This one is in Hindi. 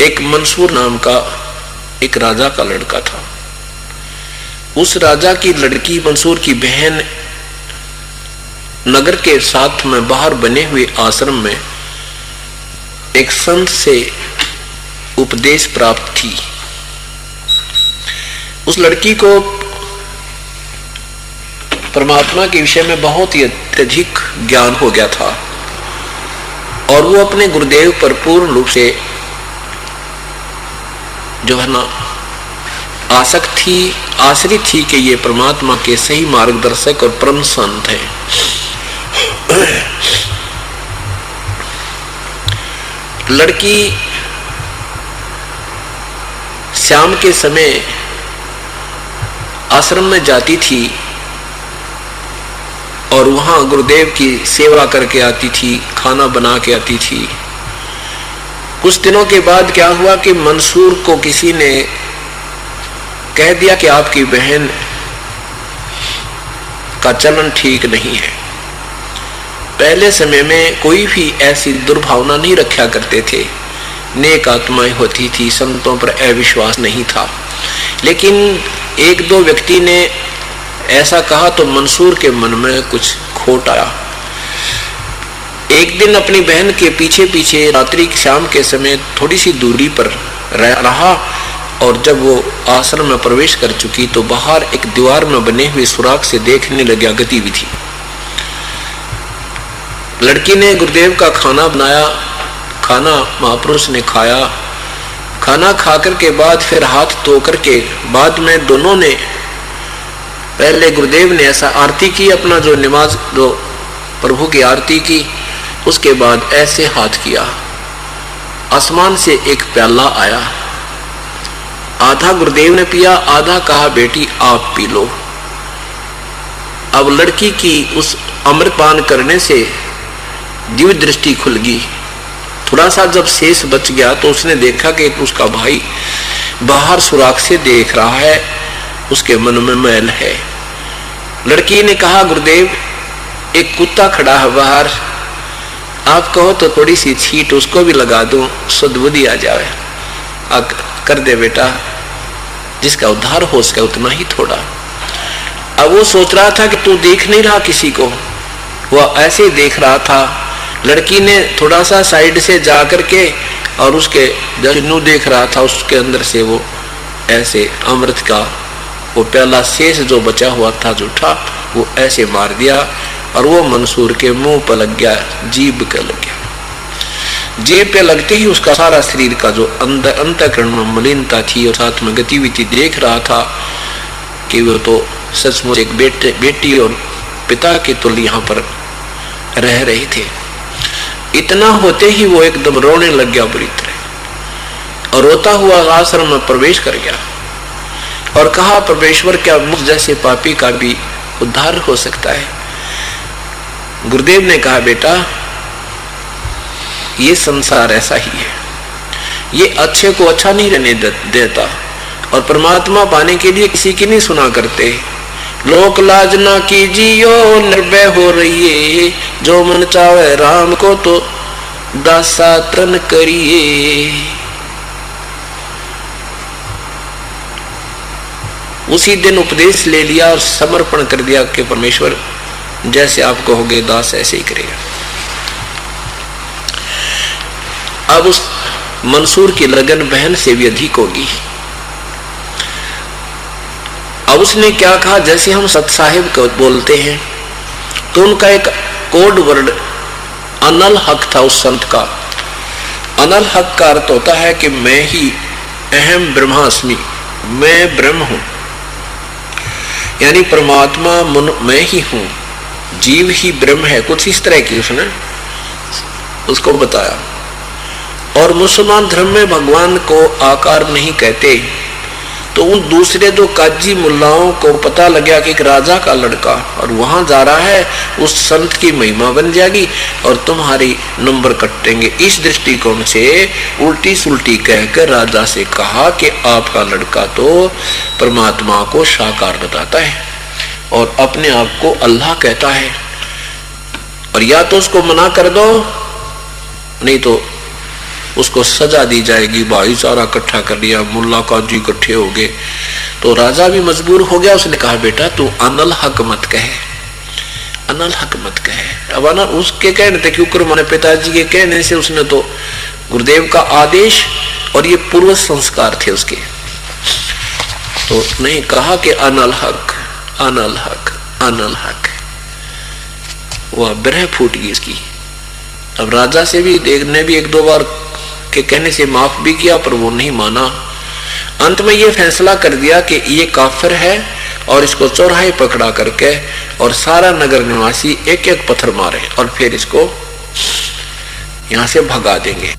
एक मंसूर नाम का एक राजा का लड़का था। उस राजा की लड़की मंसूर की बहन नगर के साथ में बाहर बने हुए आश्रम में एक संत से उपदेश प्राप्त थी। उस लड़की को परमात्मा के विषय में बहुत ही अत्यधिक ज्ञान हो गया था और वो अपने गुरुदेव पर पूर्ण रूप से जो है ना आसक्त थी, आश्रित थी कि ये परमात्मा के सही मार्गदर्शक और परम संत हैं। लड़की शाम के समय आश्रम में जाती थी और वहां गुरुदेव की सेवा करके आती थी, खाना बना के आती थी। कुछ दिनों के बाद क्या हुआ कि मंसूर को किसी ने कह दिया कि आपकी बहन का चलन ठीक नहीं है। पहले समय में कोई भी ऐसी दुर्भावना नहीं रखा करते थे, नेक आत्माएं होती थी, संतों पर अविश्वास नहीं था। लेकिन एक दो व्यक्ति ने ऐसा कहा तो मंसूर के मन में कुछ खोट आया। एक दिन अपनी बहन के पीछे पीछे रात्रि शाम के समय थोड़ी सी दूरी पर रहा और जब वो आश्रम में प्रवेश कर चुकी तो बाहर एक दीवार में बने हुए सुराग से देखने लगा गतिविधि। लड़की ने गुरुदेव का खाना बनाया, खाना महापुरुष ने खाया। खाना खाकर के बाद फिर हाथ धो करके बाद में दोनों ने पहले गुरुदेव ने ऐसा आरती की, अपना जो नमाज जो प्रभु की आरती की, उसके बाद ऐसे हाथ किया। आसमान से एक प्याला आया, आधा गुरुदेव ने पिया, आधा कहा बेटी आप पी लो। अब लड़की की उस अमृतपान करने से दिव्य दृष्टि खुल गई। थोड़ा सा जब शेष बच गया तो उसने देखा कि उसका भाई बाहर सुराग से देख रहा है, उसके मन में मैल है। लड़की ने कहा गुरुदेव एक कुत्ता खड़ा है बाहर, आप कहो तो थोड़ी सी छींट उसको भी लगा दूं, सद्बुद्धि आ जाए। कर दे बेटा, जिसका उद्धार हो सके उतना ही थोड़ा। अब वो सोच रहा था कि तू देख नहीं रहा किसी को, वह ऐसे ही देख रहा था। लड़की ने थोड़ा सा साइड से जा करके और उसके जन्नू देख रहा था, उसके अंदर से वो ऐसे अमृत का वो प्याला शेष जो बचा हुआ था जूठा, वो ऐसे मार दिया और वो मंसूर के मुंह पर लग गया, जीभ पे लग गया। जीभ पे लगते ही उसका सारा शरीर का जो अंदर अंतःकरण में मलिनता थी और साथ में गतिविधि देख रहा था कि वो तो सचमुच एक बेटी और पिता के तुल्य यहाँ पर रह रहे थे। इतना होते ही वो एकदम रोने लग गया बुरी तरह और रोता हुआ आश्रम में प्रवेश कर गया और कहा परमेश्वर क्या मुझ जैसे पापी का भी उद्धार हो सकता है? गुरुदेव ने कहा बेटा ये संसार ऐसा ही है, ये अच्छे को अच्छा नहीं रहने देता और परमात्मा पाने के लिए किसी की नहीं सुना करते। लोक लाज ना कीजियो निर्भय हो रहिए, जो मन चाहे राम को तो दासातन करिए। उसी दिन उपदेश ले लिया और समर्पण कर दिया कि परमेश्वर जैसे आप कहोगे दास ऐसे ही करेगा। अब उस मंसूर की लगन बहन से भी अधिक होगी। अब उसने क्या कहा, जैसे हम सत साहिब को बोलते हैं तो उनका एक कोड वर्ड अनल हक था उस संत का। अनल हक का अर्थ होता है कि मैं ही अहम ब्रह्मास्मि, मैं ब्रह्म हूं, यानी परमात्मा मैं ही हूं, जीव ही ब्रह्म है, कुछ इस तरह की उसने उसको बताया। और मुसलमान धर्म में भगवान को आकार नहीं कहते, तो उन दूसरे दो काजी मुल्लाओं को पता लगा कि एक राजा का लड़का और वहां जा रहा है, उस संत की महिमा बन जाएगी और तुम्हारी नंबर कटेंगे। इस दृष्टिकोण से उल्टी सुल्टी कहकर राजा से कहा कि आपका लड़का तो परमात्मा को साकार बताता है और अपने आप को अल्लाह कहता है, और या तो उसको मना कर दो नहीं तो उसको सजा दी जाएगी। भाईचारा इकट्ठा कर लिया, मुल्ला काजी इकट्ठे हो गए, तो राजा भी मजबूर हो गया। उसने कहा बेटा तू अनल हक मत कहे, अनल हक मत कहे। अब अनल उसके कहने थे क्यों कर, माने पिताजी के कहने से उसने तो गुरुदेव का आदेश और ये पूर्व संस्कार थे उसके, तो नहीं कहा कि अनल हक अनल हक अनल हक। वह ब्रह फूट गई इसकी। अब राजा से भी देखने भी एक दो बार के कहने से माफ भी किया, पर वो नहीं माना। अंत में ये फैसला कर दिया कि ये काफिर है और इसको चौराहे पकड़ा करके और सारा नगर निवासी एक एक पत्थर मारे और फिर इसको यहां से भगा देंगे।